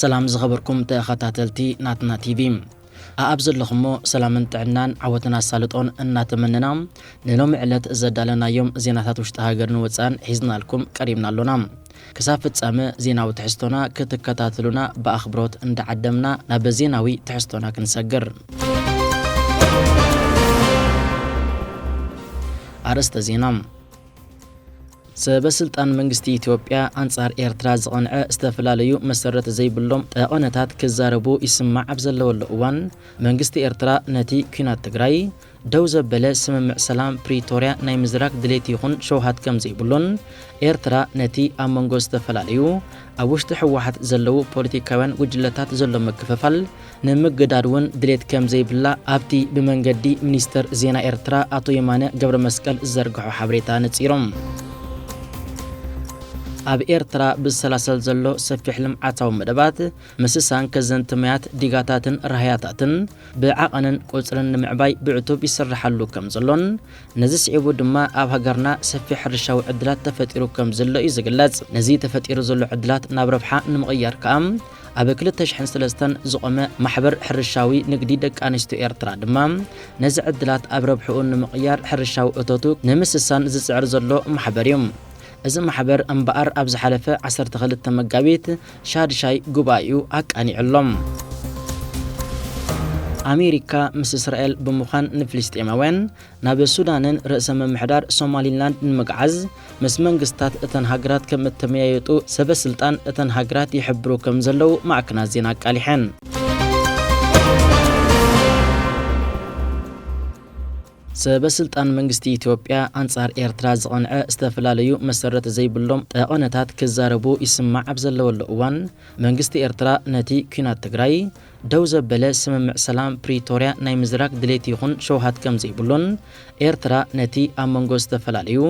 سلام زخبركم تخاتلتي ناتنا تيفي أبزر لخمو سلامن تعنان عوتنا سالطون الناتمننا نلوم علت زدالنا يوم زيناتات وشتهاجرن وتسان حزنا لكم قريبنا لنا كسافة سامة زيناوي تحستونا كتكتاتلونا بأخبروت اند عدمنا نبزيناوي تحستونا كنسجر أرست زينام سبسلطان منግስቲ ኢትዮጵያ አንጻር ኤርትራ ዝቀንዐ ዝተፈላልዩ መሰረት ዘይብሎም ጠቆነታት ክዛረቡ ይስማዕ ኣብዘለወሉ እዋን መንግስቲ ኤርትራ ነቲ ኩናት ትግራይ ደው ዘበለ ስምምዕ ሰላም ፕሪቶሪያ ናይ ምዝራቅ ድሌት ይኹን ሸውሃት ከም ዘይብሎን ኤርትራ ነቲ ኣብ መንጎ ዝተፈላልዩ ኣብ ውሽጢ ሕወሓት ዘለው ፖለቲካውያን ጉጅለታት ዘሎ መክፈፋል ንምግዳድውን ድሌት ከም ዘይብላ ኣብቲ ብመንገዲ ሚኒስተር ዜና ኤርትራ አቶ የማነ ገብረ መስቀል ዘርግሑ ሓበሬታ ነፂሮም ኣብ ኤርትራ ብሰላሰል ዘሎ ሰፊሕ ልምዓታዊ መደባት መስሳን ከዘንትማያት ዲጋታትን ራህያታትን ብዓቐንን ቁፅርን ንምዕባይ ብዕቱብ ይስራሓሉ ከም ዘሎን ነዚ ስዒቡ ድማ ኣብ ሃገርና ሰፊሕ ሕርሻዊ ዕድላት ተፈጢሩ ከም ዘሎ እዩ ዝግለጽ ነዚ ተፈጢሩ ዘሎ ዕድላት ናብ ረብሓ ንምቕያር ከዓ ኣብ 2003 ዝቆመ ማሕበር ሕርሻዊ ንግዲ ደቂ ኣንስትዮ ኤርትራ ድማ ነዚ ዕድላት ኣብ ረብሕኡ ንምቕያር ሕርሻዊ እቶቱ ንምስሳን ዝጽዕር ዘሎ ማሕበር እዩ እዚ ማሕበር እምበኣር ኣብ ዝሓለፈ 12 መጋቢት ሻድሻይ ጉባኤኡ ኣቃኒዕሎም ኣሜሪካ ምስ እስራኤል ብምዃን ንፍልስጤማውያን ናብ ሱዳንን ርእሰ ምምሕዳር ሶማሊላንድ ንምግዓዝ ምስ መንግስታት እተን ሃገራት ከም እተመያየጡ ሰበስልጣን እተን ሃገራት ይሕብሩ ከም ዘለው ማዕከናት ዜና ኣቃሊሐን سبسلطان منግስቲ ኢትዮጵያ አንጻር ኤርትራ ዝቀንዐ ዝተፈላልዩ መሰረት ዘይብሎም ጠቆነታት ክዛረቡ ይስማዕ ኣብዘለወሉ እዋን መንግስቲ ኤርትራ ነቲ ኩናት ትግራይ ደው ዘበለ ስምምዕ ሰላም ፕሪቶሪያ ናይ ምዝራቅ ድሌት ይኹን ሸውሃት ከም ዘይብሎን ኤርትራ ነቲ ኣብ መንጎ ዝተፈላልዩ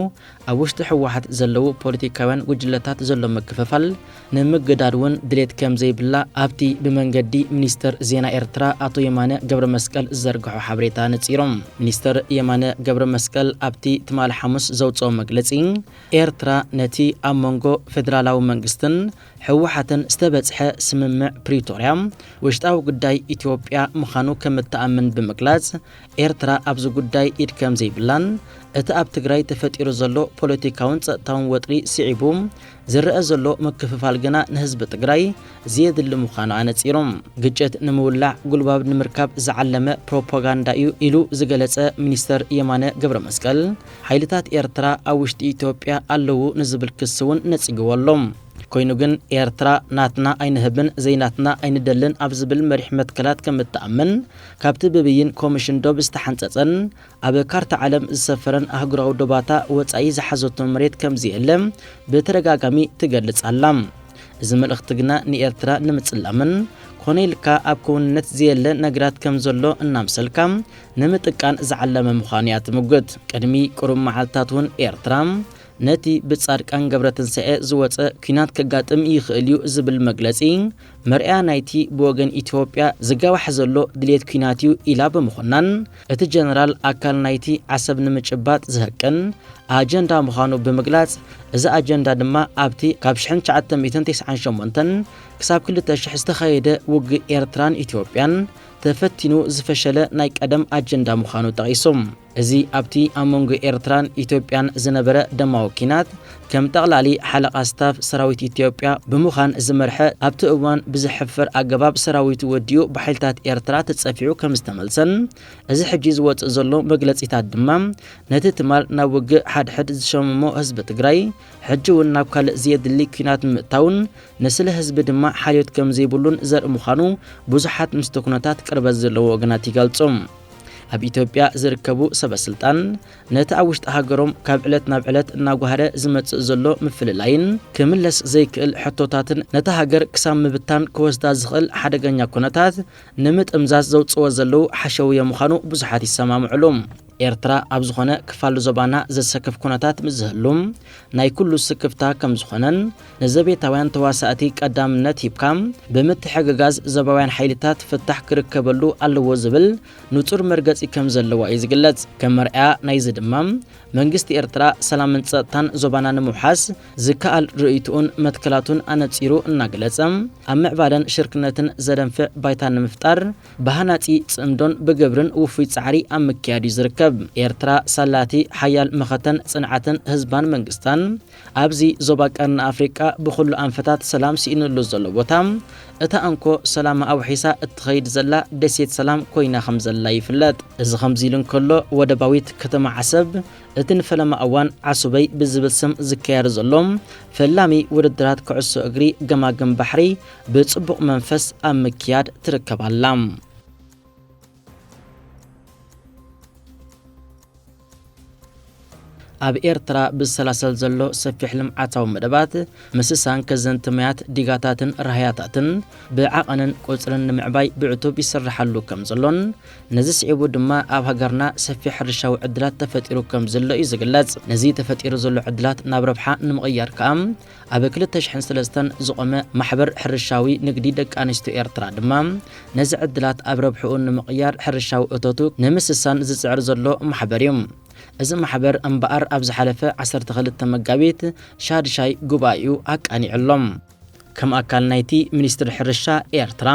ኣብ ውሽጢ ሕወሓት ዘለው ፖለቲካውያን ጉጅለታት ዘሎ መክፈፋል ንምግዳድውን ድሌት ከም ዘይብላ ኣብቲ ብመንገዲ ሚኒስተር ዜና ኤርትራ አቶ የማነ ገብረ መስቀል ዘርግሑ ሓበሬታ ነፂሮም ሚኒስተር የማነ ገብረ መስቀል ኣብቲ ትማል ሐሙስ ዘውፅኦ መግለጺ ኤርትራ ነቲ ኣብ መንጎ ፌደራላዊ መንግስትን ሕወሓትን ዝተበጽሐ ስምምዕ ፕሪቶሪያ ውሽጣዊ ጉዳይ ኢትዮጵያ ምዃኑ ከም ተኣምን ብምግላጽ ኤርትራ ኣብዚ ጉዳይ ኢድ ከም ዘይብላን እቲ ኣብ ትግራይ ተፈጢሩ ዘሎ ፖለቲካውን ጸጥታውን ወጥሪ ስዒቡ ዝረአ ዘሎ መክፈፋል ግና ንህዝቢ ትግራይ ዝየድሊ ምዃኑ ኣነፂሮም ግጭት ንምውላዕ ጉልባብ ንምርካብ ዝዓለመ ፕሮፓጋንዳ እዩ ኢሉ ዝገለጸ ሚኒስተር የማነ ገብረ መስቀል ሓይልታት ኤርትራ ኣብ ውሽጢ ኢትዮጵያ ኣለዉ ንዝብል ክስ እውን ነፂግወሎም ኮይኑ ግን ኤርትራ ናትና ኣይንህብን ዘይናትና ኣይንደልን ኣብ ዝብል መሪሕ መትከላት ከም እተኣምን ካብቲ ብብይን ኮሚሽን ዶብ ዝተሓንፀፀን ኣብ ካርታ ዓለም ዝሰፈረን ኣህጉራዊ ዶባታ ወፃኢ ዝሓዘቶ መሬት ከም ዝየለም ብተደጋጋሚ ትገልጽ ኣላ እዚ መልእኽቲ ግና ንኤርትራ ንምጽላምን ኮነይልካ ኣብ ክውንነት ዝየለ ነገራት ከም ዘሎ እናምሰልካ ንምጥቃን ዝዓለመ ምዃኑ እያ ትምግት ቅድሚ ቁሩብ መዓልትታት እውን ኤርትራ ነቲ ብጻድቃን ገብረትንሳኤ ዝወፀ ኩናት ከጋጥም ይኽእል እዩ ዝብል መግለጺ መርኣያ ናይቲ ብወገን ኢትዮጵያ ዝጋዋሕ ዘሎ ድሌት ኩናት እዩ ኢላ ብምዃናን እቲ ጀነራል ኣካል ናይቲ ዓሰብ ንምጭባጥ ዝህቅን ኣጀንዳ ምዃኑ ብምግላጽ እዚ ኣጀንዳ ድማ ኣብቲ ካብ 1998 ክሳብ 2000 ዝተኻየደ ውግእ ኤርትራን ኢትዮጵያን ተፈቲኑ ዝፈሸለ ናይ ቀደም ኣጀንዳ ምዃኑ ጠቒሶም እዚ ኣብቲ ኣብ መንጎ ኤርትራን ኢትዮጵያን ዝነበረ ደማዊ ኩናት ከም ጠቕላሊ ሓለቓ ስታፍ ሰራዊት ኢትዮጵያ ብምዃን ዝመርሐ ኣብቲ እዋን ብዝሕፈር ኣገባብ ሰራዊቱ ወዲኡ ብሓይልታት ኤርትራ ተጸፊዑ ከም ዝተመልሰን እዚ ሕጂ ዝወፅእ ዘሎ መግለጺታት ድማ ነቲ ትማል ናብ ውግእ ሓድሕድ ዝሸመሞ ህዝቢ ትግራይ ሕጂ እውን ናብ ካልእ ዝየድሊ ኩናት ምእታውን ንስለ ህዝቢ ድማ ሓልዮት ከም ዘይብሉን ዘርኢ ምዃኑ ብዙሓት ምስቲ ኩነታት ቅርበት ዘለዎ ወገናት ይገልጹም ኣብ ኢትዮጵያ ዝርከቡ ሰበስልጣን ነቲ ኣብ ውሽጢ ሃገሮም ካብ ዕለት ናብ ዕለት እናጓህረ ዝመጽእ ዘሎ ምፍልላይን ክምለስ ዘይክእል ሕቶታትን ነቲ ሃገር ክሳብ ምብታን ክወስዳ ዝኽእል ሓደገኛ ኩነታት ንምጥምዛዝ ዘውፅዎ ዘለው ሓሸውየ ምዃኑ ብዙሓት ይሰማምዕሎም ኤርትራ ኣብ ዝኾነ ክፋል ዞባና ዘሰከፍ ኩነታት ምዝህሉም ናይ ኩሉ ስክፍታ ከም ዝኾነን ንዘቤታውያን ተዋሳእቲ ቀዳምነት ሂብካም ብምትሕግጋዝ ዞባውያን ሓይልታት ፍታሕ ክርከበሉ ኣለዎ ዝብል ንጹር መርገጺ ከም ዘለዋ እዩ ዝግለጽ። ከም መርኣያ ናይዚ ድማ መንግስቲ ኤርትራ ሰላምን ጸጥታን ዞባና ንምውሓስ ዝከኣል ርእይቱን መትከላቱን ኣነጺሩ እናገለጸ ኣብ ምዕባለን ሽርክነትን ዘደንፍዕ ባይታ ንምፍጣር ባህናጺ ጽምዶን ብግብርን ውፉይ ጻዕሪ ኣብ ምክያድ እዩ ዝርከብ። ኤርትራ ሳላቲ ሓያል መኸተን ጽንዓትን ህዝባን መንግስታን ኣብዚ ዞባ ቀርኒ ኣፍሪቃ ብኩሉ ኣንፈታት ሰላም ሲኢንሉ ዘሎ ቦታ እታ አንኮ ሰላም ኣውሒሳ እትኸይድ ዘላ ደሴት ሰላም ኮይና ከም ዘላ ይፍለጥ። እዚ ከምዚ ኢሉ እንከሎ ወደባዊት ከተማ ዓሰብ እቲ ንፈለማ እዋን ዓሱበይ ብዝብል ስም ዝካየድ ዘሎም ፈላሚ ውድድራት ኩዕሶ እግሪ ገማገም ባሕሪ ብጽቡቕ መንፈስ ኣብ ምክያድ ትርከባላ። ኣብ ኤርትራ ብሰላሰል ዘሎ ሰፊሕ ልምዓታዊ መደባት ምስሳን ከዘንትመያት ዲጋታትን ራህያታትን ብዓቐንን ቁፅርን ንምዕባይ ብዕቱብ ይስራሓሉ ከም ዘሎን ነዚ ስዒቡ ድማ ኣብ ሃገርና ሰፊሕ ሕርሻዊ ዕድላት ተፈጢሩ ከም ዘሎ እዩ ዝግለጽ። ነዚ ተፈጢሩ ዘሎ ዕድላት ናብ ረብሓ ንምቕያር ከዓ ኣብ 2003 ዝቆመ ማሕበር ሕርሻዊ ንግዲ ደቂ ኣንስትዮ ኤርትራ ድማ ነዚ ዕድላት ኣብ ረብሕኡ ንምቕያር ሕርሻዊ እቶቱ ንምስሳን ዝጽዕር ዘሎ ማሕበር እዩ። እዚ ማሕበር እምበኣር ኣብ ዝሓለፈ 12 መጋቢት ሻድሻይ ጉባኤኡ ኣቃኒዕሎም ከም ኣካል ናይቲ ሚኒስትሪ ሕርሻ ኤርትራ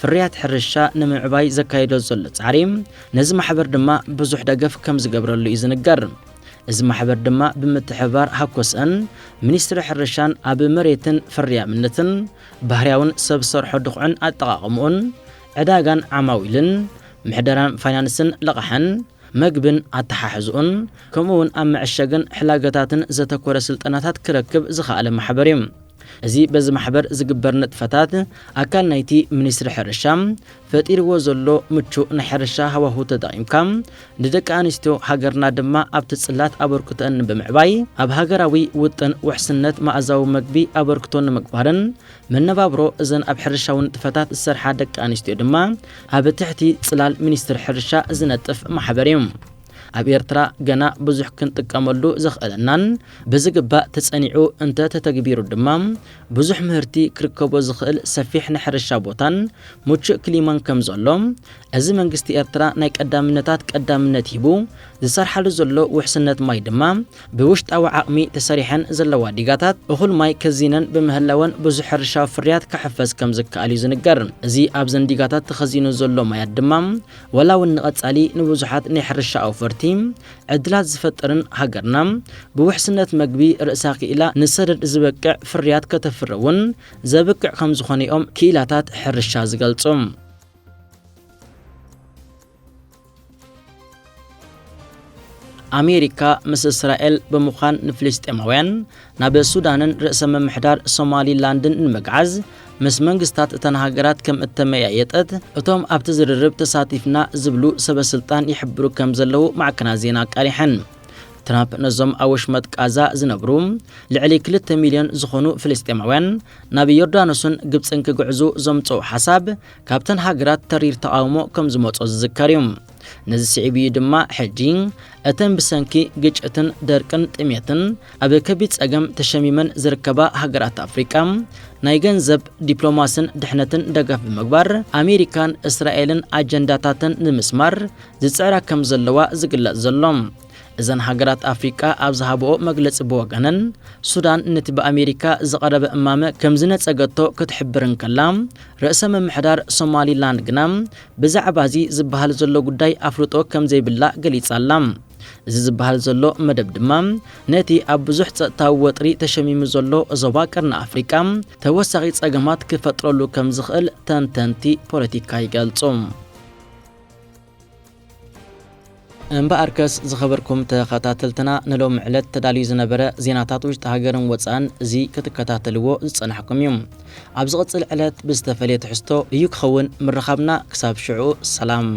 ፍርያት ሕርሻ ንምዕባይ ዘካየዶ ዘሎ ጻዕሪ ነዚ ማሕበር ድማ ብዙሕ ደገፍ ከም ዝገብረሉ እዩ ዝንገር። እዚ ማሕበር ድማ ብምትሕባር ሃኮስን ሚኒስትሪ ሕርሻን ኣብ መሬትን ፍርያምነትን ባህርያውን ሰብ ሰርሖ ድኹዕን ኣጠቓቕምኡን ዕዳጋን ዓማዊልን ምሕደራን ፋይናንስን ለቕሐን መግብን ኣተሓሕዙን ከምኡውን ኣብ መዕሸግን ሕላገታትን ዘተኮረ ስልጠናታት ክረክብ ዝኽኣለ ማሕበር እዩ። እዚ በዚ ማሕበር ዝግበር ንጥፈታት ኣካል ናይቲ ሚኒስትሪ ሕርሻ ፈጢርዎ ዘሎ ምቹእ ናይ ሕርሻ ሃዋህው ተጠቒምካ ንደቂ ኣንስትዮ ሃገርና ድማ ኣብቲ ጽላት ኣበርክቶን ብምዕባይ ኣብ ሃገራዊ ውጥን ውሕስነት ማእዛዊ መግቢ ኣበርክቶ ንምግባርን መነባብሮ እዘን ኣብ ሕርሻዊ ንጥፈታት ዝሰርሓ ደቂ ኣንስትዮ ድማ ኣብ ትሕቲ ጽላል ሚኒስትሪ ሕርሻ ዝነጥፍ ማሕበር እዩ። ኣብ ኤርትራ ገና ብዙሕ ክንጥቀመሉ ዝኽእለናን ብዝግባእ ተጸኒዑ እንተ ተተግቢሩ ድማ ብዙሕ ምህርቲ ክርከቦ ዝኽእል ሰፊሕ ናይ ሕርሻ ቦታን ምቹእ ክሊማን ከም ዘሎ እዚ መንግስቲ ኤርትራ ናይ ቀዳምነት ሂቡ ዝሰርሓሉ ዘሎ ውሕስነት ማይ ድማ ብውሽጣዊ ዓቕሚ ተሰሪሐን ዘለዋ ዲጋታት እኹል ማይ ከዚነን ብምህላወን ብዙሕ ሕርሻዊ ፍርያት ክሕፈዝ ከም ዝከኣል እዩ ዝንገር። እዚ ኣብ ዘን ዲጋታት ተኸዚኑ ዘሎ ማያት ድማ ወላ እውን ንቐጻሊ ንብዙሓት ናይ ሕርሻ ኣውፈርቲ ዕድላት ዝፈጥርን ሃገርና ብውሕስነት መግቢ ርእሳ ክኢላ ንሰደድ ዝበቅዕ ፍርያት ከተፍረውን ዘብቅዕ ከም ዝኾነ እዮም ክኢላታት ሕርሻ ዝገልጹ። ኣሜሪካ ምስ እስራኤል ብምዃን ንፍልስጤማውያን ናብ ሱዳንን ርእሰ ምምሕዳር ሶማሊላንድን ንምግዓዝ ምስ መንግስታት እተን ሃገራት ከም እተመያየጠት እቶም ኣብቲ ዝርርብ ተሳቲፍና ዝብሉ ሰበስልጣን ይሕብሩ ከም ዘለው ማዕከና ዜና ቃሪሐን። ትራምፕ ነዞም ኣወሽመጥ ቃዛ ዝነብሩ ልዕሊ 2 ሚልዮን ዝኾኑ ፍልስጤማውያን ናብ ዮርዳኖስን ግብፅን ክጉዕዙ ዘምጽኡ ሓሳብ ካብተን ሃገራት ተሪር ተቃውሞ ከም ዝመጾ ዝዝከር እዩ። ነዚ ስዒብ ድማ ሕጂ እተን ብሰንኪ ግጭትን ደርቅን ጥሜትን ኣብ ከቢድ ጸገም ተሸሚመን ዝርከባ ሃገራት ኣፍሪቃ ናይ ገንዘብ ዲፕሎማስን ድሕነትን ደገፍ ብምግባር ኣሜሪካን እስራኤልን ኣጀንዳታትን ንምስማር ዝጽዕራ ከም ዘለዋ ዝግለጽ ዘሎም እዘን ሃገራት ኣፍሪቃ ኣብ ዝሃብኦ መግለጺ ብወገነን ሱዳን ነቲ ብኣሜሪካ ዝቐረበ እማመ ከም ዝነጸገቶ ክትሕብርን ከላ ርእሰ ምምሕዳር ሶማሊላንድ ግና ብዛዕባ እዚ ዝበሃል ዘሎ ጉዳይ ኣፍልጦ ከም ዘይብላ ገሊጻላ። እዚ ዝበሃል ዘሎ መደብ ድማ ነቲ ኣብ ብዙሕ ጸጥታዊ ወጥሪ ተሸሚሙ ዘሎ ዞባ ቀርኒ ኣፍሪቃ ተወሳኺ ጸገማት ክፈጥረሉ ከም ዝኽእል ተንተንቲ ፖለቲካ ይገልጹ። እምበኣርከስ ዝኸበርኩም ተኸታተልትና ንሎም ዕለት ተዳልዩ ዝነበረ ዜናታት ውሽጢ ሃገርን ወፃእን እዚ ክትከታተልዎ ዝጸናሕኩም እዩ። ኣብ ዝቕጽል ዕለት ብዝተፈልየ ትሕዝቶ እዩ ክኸውን ምረኻብና ክሳብ ሽዑ ሰላም።